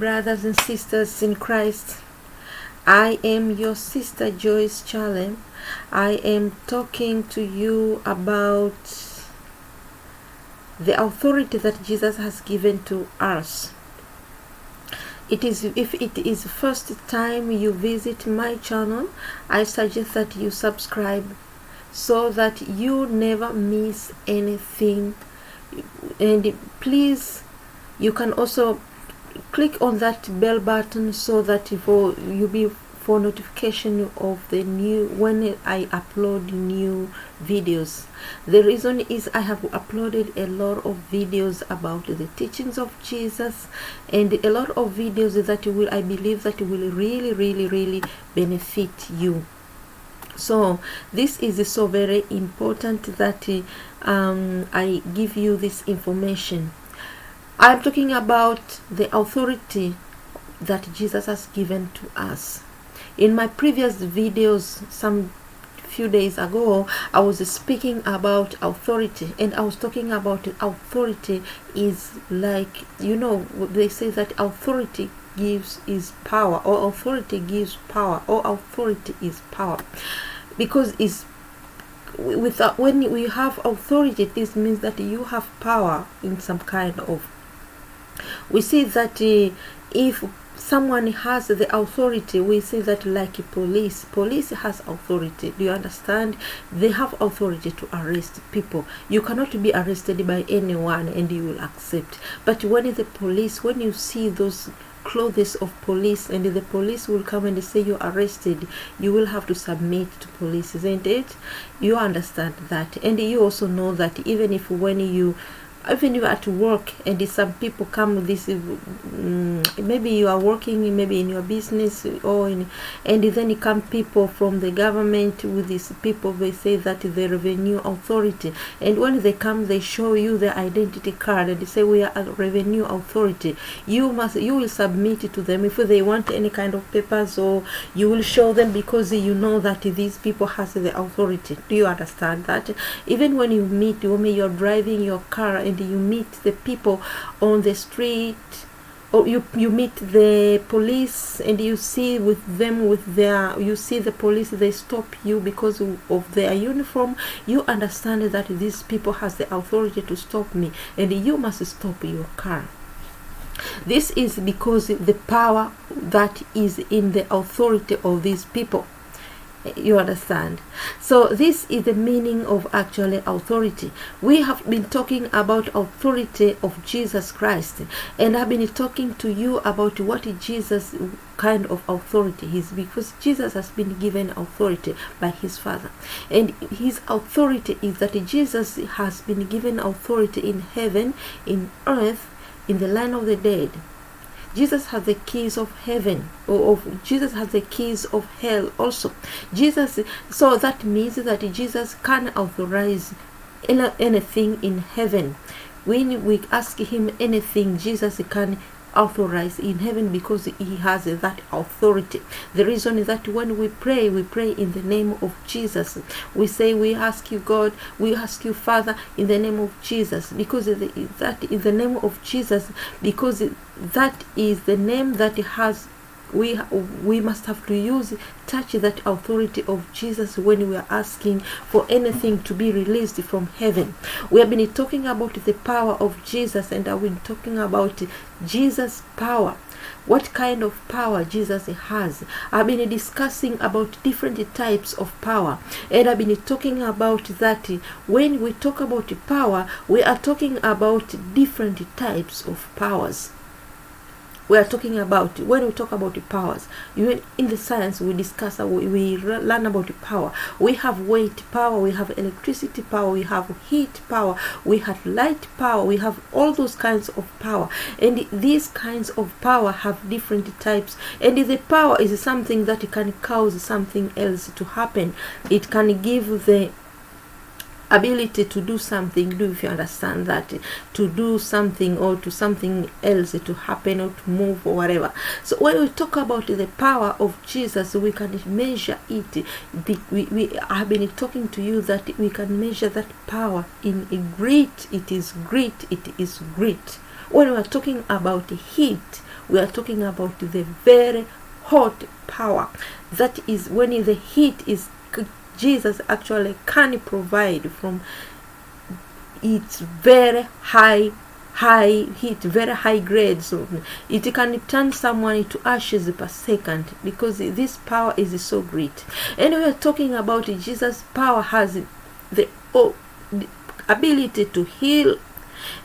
Brothers and sisters in Christ, I am your sister Joyce Chalem. I am talking to you about the authority that Jesus has given to us. If it is the first time you visit my channel, I suggest that you subscribe so that you never miss anything. And please, you can also click on that bell button so that you'll be for notification of the new when I upload new videos. The reason is I have uploaded a lot of videos about the teachings of Jesus, and a lot of videos that I believe that will really benefit you. So this is so very important that I give you this information. I'm talking about the authority that Jesus has given to us. In my previous videos, some few days ago, I was speaking about authority, and I was talking about authority is like, they say that authority is power, or authority gives power, or authority is power, because when we have authority, this means that you have power in some kind of. We see that if someone has the authority, we say that like police has authority. Do you understand? They have authority to arrest people. You cannot be arrested by anyone and you will accept. But when you see those clothes of police and the police will come and say you're arrested, you will have to submit to police, isn't it? You understand that. And you also know that even you are at work and some people come with this, maybe you are working maybe in your business and then come people from the government with these people, they say that the revenue authority, and when they come they show you their identity card and they say we are a revenue authority. You will submit it to them. If they want any kind of papers, or you will show them, because you know that these people has the authority. Do you understand that? Even when you're driving your car and you meet the people on the street, or you meet the police and you see you see the police, they stop you because of their uniform, you understand that these people has the authority to stop me, and you must stop your car. This is because the power that is in the authority of these people. You understand? So this is the meaning of actually authority. We have been talking about authority of Jesus Christ, and I've been talking to you about what Jesus kind of authority is, because Jesus has been given authority by his Father, and his authority is that Jesus has been given authority in heaven, in earth, in the land of the dead. Jesus has the keys of heaven, Jesus has the keys of hell also. So that means that Jesus can authorize anything in heaven. When we ask him anything, Jesus can authorize in heaven because he has that authority. The reason is that when we pray in the name of Jesus. We say we ask you God, we ask you Father in the name of Jesus, because that is the name of Jesus, because that is the name that has we must have to touch that authority of Jesus when we are asking for anything to be released from heaven. We have been talking about the power of Jesus, and I've been talking about Jesus' power. What kind of power Jesus has. I've been discussing about different types of power, and I've been talking about that when we talk about power, we are talking about different types of powers. We are talking about, when we talk about the powers, in the science we discuss, we learn about the power. We have weight power, we have electricity power, we have heat power, we have light power, we have all those kinds of power, and these kinds of power have different types. And the power is something that can cause something else to happen. It can give the ability to do something, if you understand that, to do something or to something else to happen or to move or whatever. So when we talk about the power of Jesus, we can measure it. We have been talking to you that we can measure that power in a great. It is great. It is great. When we are talking about heat, We are talking about the very hot power. That is when the heat is Jesus actually can provide from its very high heat, very high grade. So it can turn someone into ashes per second, because this power is so great. And we are talking about Jesus' power has the ability to heal.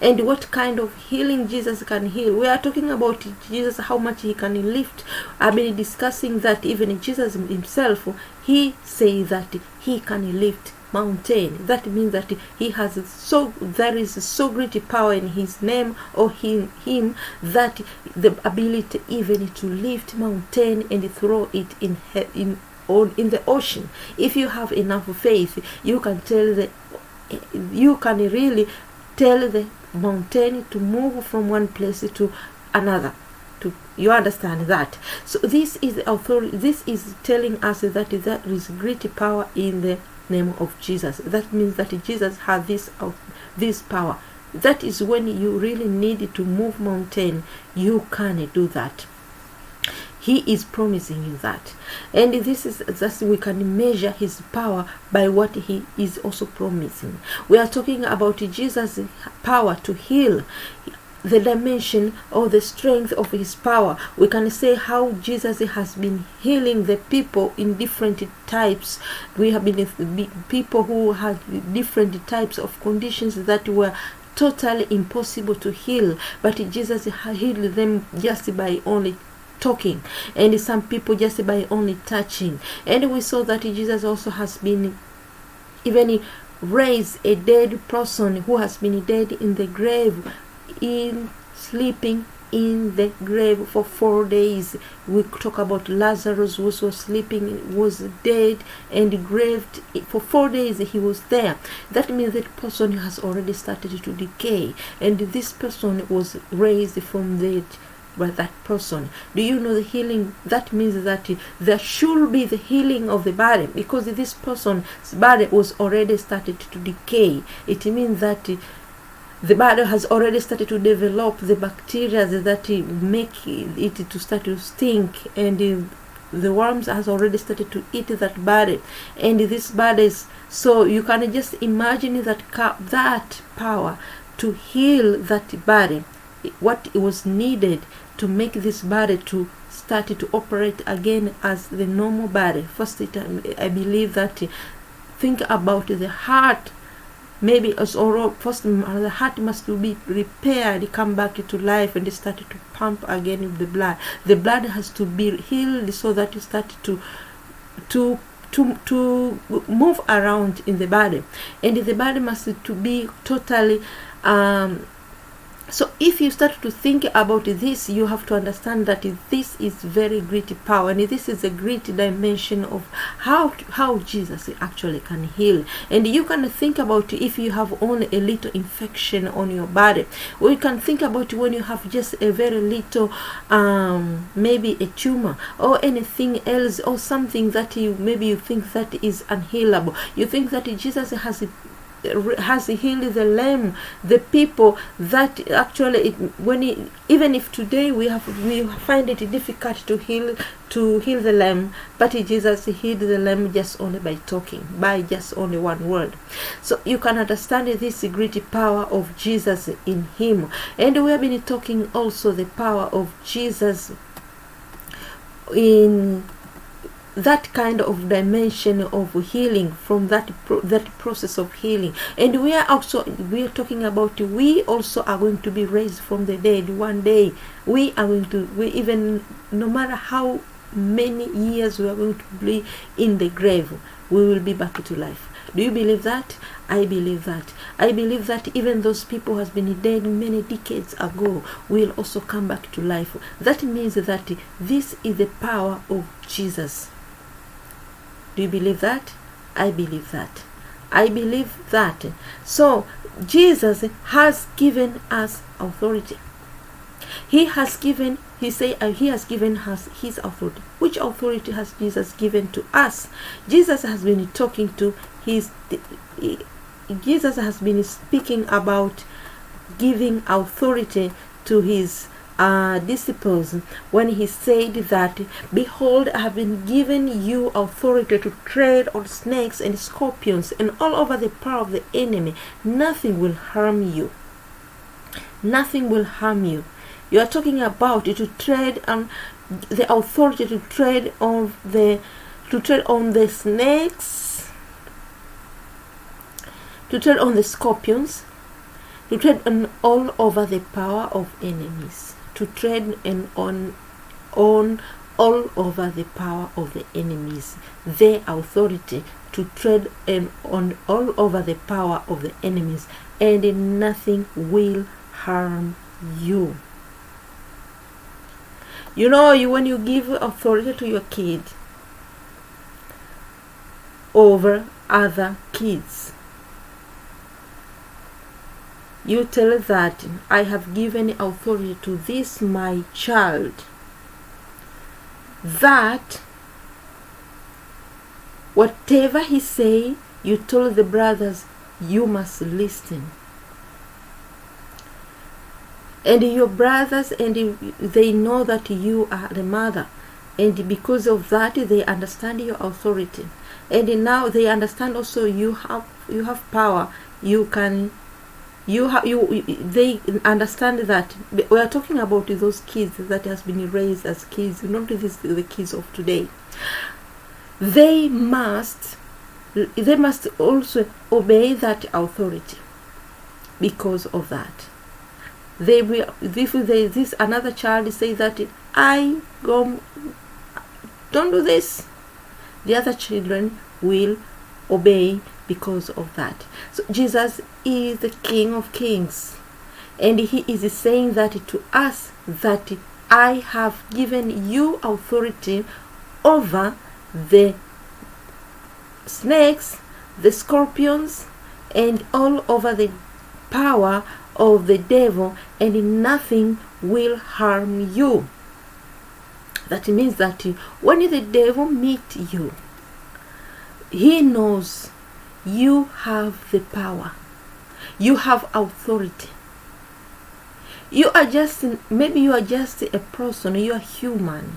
And what kind of healing Jesus can heal? We are talking about Jesus, how much he can lift. I've been discussing that even Jesus himself, he says that he can lift mountain. That means that there is so great power in his name, or him that the ability even to lift mountain and throw it in the ocean. If you have enough faith, you can really tell the mountain to move from one place to another. You understand that? So this is authority. This is telling us that there is great power in the name of Jesus. That means that Jesus has this power. That is when you really need to move mountain, you can do that. He is promising you that. And this is just, we can measure his power by what he is also promising. We are talking about Jesus' power to heal, the dimension or the strength of his power. We can say how Jesus has been healing the people in different types. We have been people who had different types of conditions that were totally impossible to heal, but Jesus healed them just by only talking, and some people just by only touching. And we saw that Jesus also has been even raised a dead person who has been dead in the grave, sleeping in the grave for 4 days. We talk about Lazarus, who was sleeping, was dead and graved for 4 days. He was there. That means that person has already started to decay, and this person was raised from the dead by that person. Do you know the healing? That means that there should be the healing of the body, because this person's body was already started to decay. It means that the body has already started to develop the bacteria that make it to start to stink, and the worms has already started to eat that body, and this body is, so you can just imagine that power to heal that body, what was needed to make this body to start to operate again as the normal body. First, I believe that, think about the heart. Maybe as first the heart must be repaired, come back to life, and start to pump again with the blood. The blood has to be healed so that it start to move around in the body, and the body must to be totally so if you start to think about this, you have to understand that this is very great power, and this is a great dimension of how Jesus actually can heal. And you can think about if you have only a little infection on your body, or you can think about when you have just a very little maybe a tumor or anything else, or something that maybe you think that is unhealable. You think that Jesus has healed the lame, the people that actually even if today we find it difficult to heal the lame, but Jesus healed the lame just only by talking, by just only one word. So you can understand this great power of Jesus in him. And we have been talking also the power of Jesus in that kind of dimension of healing, from that process of healing. And we are talking about, we also are going to be raised from the dead one day. We even, no matter how many years we are going to be in the grave, we will be back to life. Do you believe that? I believe that. I believe that even those people who has been dead many decades ago will also come back to life. That means that this is the power of Jesus. Do you believe that? I believe that. I believe that. So Jesus has given us authority. He has given us his authority. Which authority has Jesus given to us? Jesus has been talking to Jesus has been speaking about giving authority to his disciples when he said that, "Behold, I have been given you authority to tread on snakes and scorpions and all over the power of the enemy. Nothing will harm you." Nothing will harm you. You are talking about to tread on the authority to tread on the snakes, to tread on the scorpions, to tread on all over the power of enemies, to tread on all over the power of the enemies, the authority to tread on all over the power of the enemies, and nothing will harm you. You know, when you give authority to your kid over other kids, you tell that, "I have given authority to this my child, that whatever he say," you told the brothers, "you must listen." And your brothers, and they know that you are the mother, and because of that they understand your authority, and now they understand also you have power. They understand that we are talking about those kids that has been raised as kids, not the kids of today. They must also obey that authority. Because of that, they will. If this another child say that, "I go, don't do this," the other children will obey because of that. So Jesus is the King of Kings, and he is saying that to us, that "I have given you authority over the snakes, the scorpions, and all over the power of the devil, and nothing will harm you." That means that when the devil meets you, he knows you have the power, you have authority. Maybe you are just a person, you are human,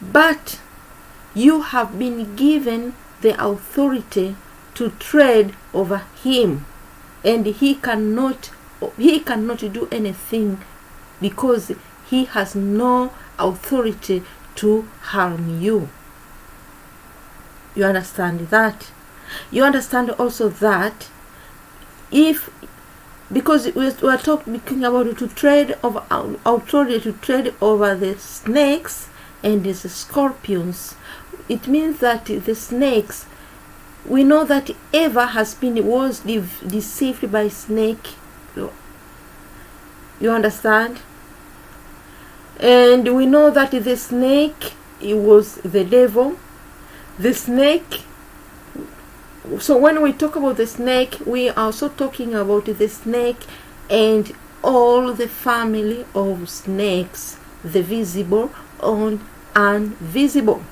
but you have been given the authority to tread over him, and he cannot do anything, because he has no authority to harm you. You understand that? You understand also that because we are talking about to tread over authority to tread over the snakes and the scorpions, it means that the snakes, we know that Eva was deceived by snake. You understand? And we know that the snake, it was the devil. The snake. So when we talk about the snake, we are also talking about the snake and all the family of snakes, the visible and invisible.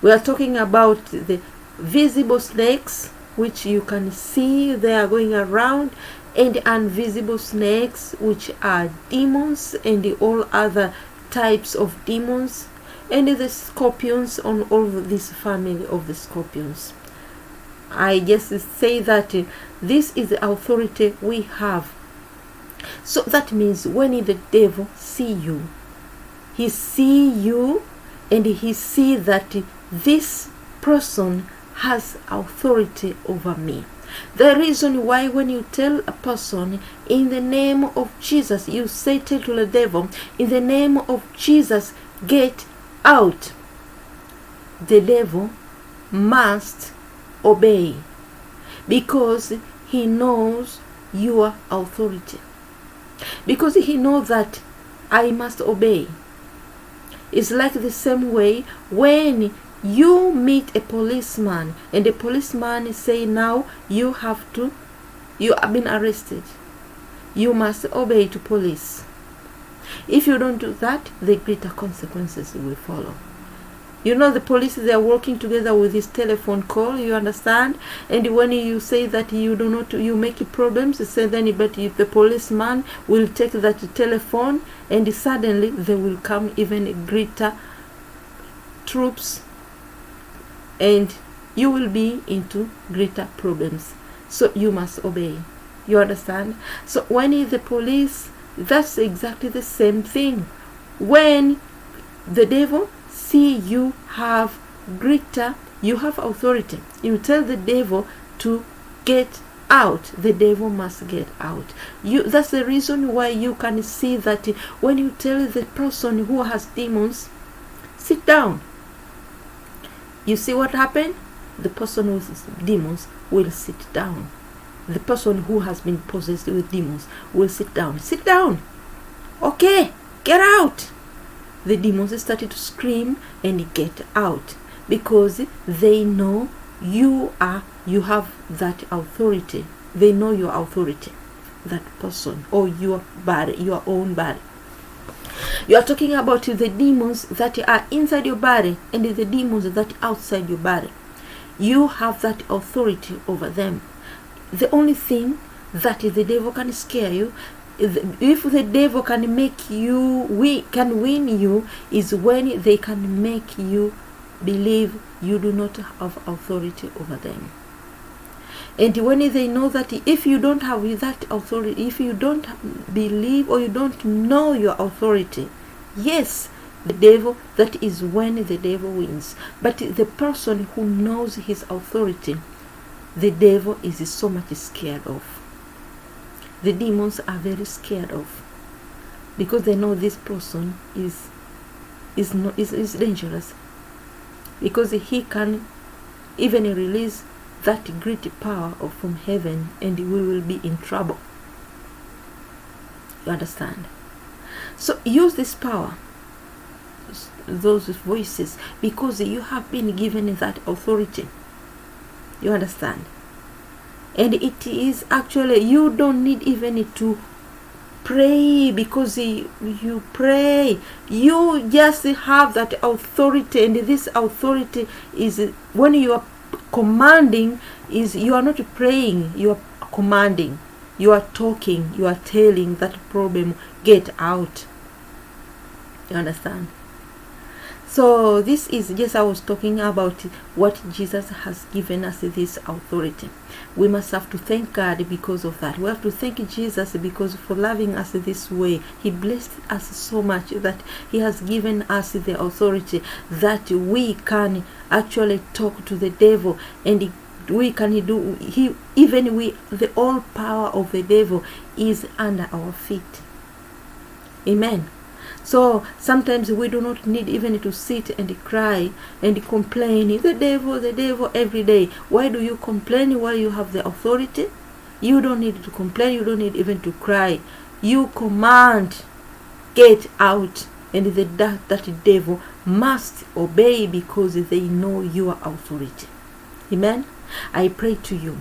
We are talking about the visible snakes, which you can see they are going around, and invisible snakes, which are demons and all other types of demons, and the scorpions, on all this family of the scorpions. I just say that this is the authority we have. So that means when the devil see you, he see you and he see that this person has authority over me. The reason why when you tell a person, "In the name of Jesus," you say, tell to the devil, "In the name of Jesus, get out," the devil must obey, because he knows your authority, because he knows that I must obey. It's like the same way when you meet a policeman and the policeman say, "Now you have been arrested, you must obey to police." If you don't do that, the greater consequences will follow. You know, the police, they are working together with this telephone call, you understand? And when you say that you do not, you make problems, say then, but if the policeman will take that telephone, and suddenly they will come even greater troops, and you will be into greater problems. So you must obey. You understand? So when the police, that's exactly the same thing. When the devil see you have greater, you have authority, you tell the devil to get out, the devil must get out. That's the reason why you can see that when you tell the person who has demons, sit down, you see what happened? The person with demons will sit down. The person who has been possessed with demons will sit down. Sit down. Okay, get out. The demons started to scream and get out, because they know you have that authority. They know your authority, that person, or your body, your own body. You are talking about the demons that are inside your body and the demons that are outside your body. You have that authority over them. The only thing that the devil can scare you, if the devil can make you, can win you, is when they can make you believe you do not have authority over them. And when they know that if you don't have that authority, if you don't believe or you don't know your authority, yes, the devil, that is when the devil wins. But the person who knows his authority, the devil is so much scared of. The demons are very scared of, because they know this person is dangerous, because he can even release that great power from heaven, and we will be in trouble. You understand? So use this power, those voices, because you have been given that authority. You understand? And it is actually, you don't need even to pray, because you pray, you just have that authority. And this authority is, when you are commanding, is you are not praying, you are commanding, you are talking, you are telling that problem, get out. You understand? So this is just, I was talking about what Jesus has given us, this authority. We must have to thank God because of that. We have to thank Jesus because for loving us this way. He blessed us so much that he has given us the authority that we can actually talk to the devil, and we can do, the all power of the devil is under our feet. Amen. So sometimes we do not need even to sit and cry and complain, the devil every day. Why do you complain while you have the authority? You don't need to complain, you don't need even to cry. You command, get out, and that devil must obey, because they know your authority. Amen. I pray to you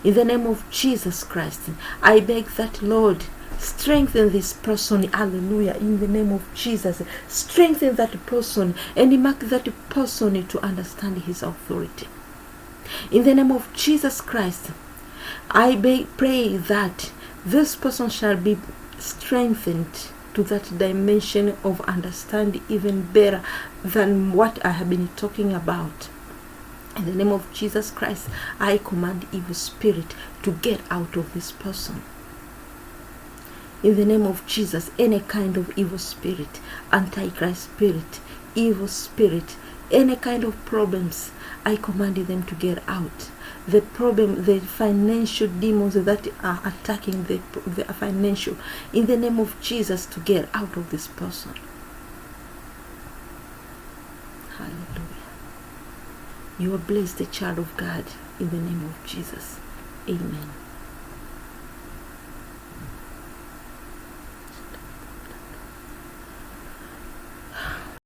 in the name of Jesus Christ. I beg that, Lord, strengthen this person. Hallelujah. In the name of Jesus, strengthen that person and make that person to understand his authority. In the name of Jesus Christ, I pray that this person shall be strengthened to that dimension of understanding even better than what I have been talking about. In the name of Jesus Christ, I command evil spirit to get out of this person. In the name of Jesus, any kind of evil spirit, antichrist spirit, evil spirit, any kind of problems, I command them to get out. The problem, the financial demons that are attacking the financial, in the name of Jesus, to get out of this person. Hallelujah. You are blessed, the child of God, in the name of Jesus. Amen.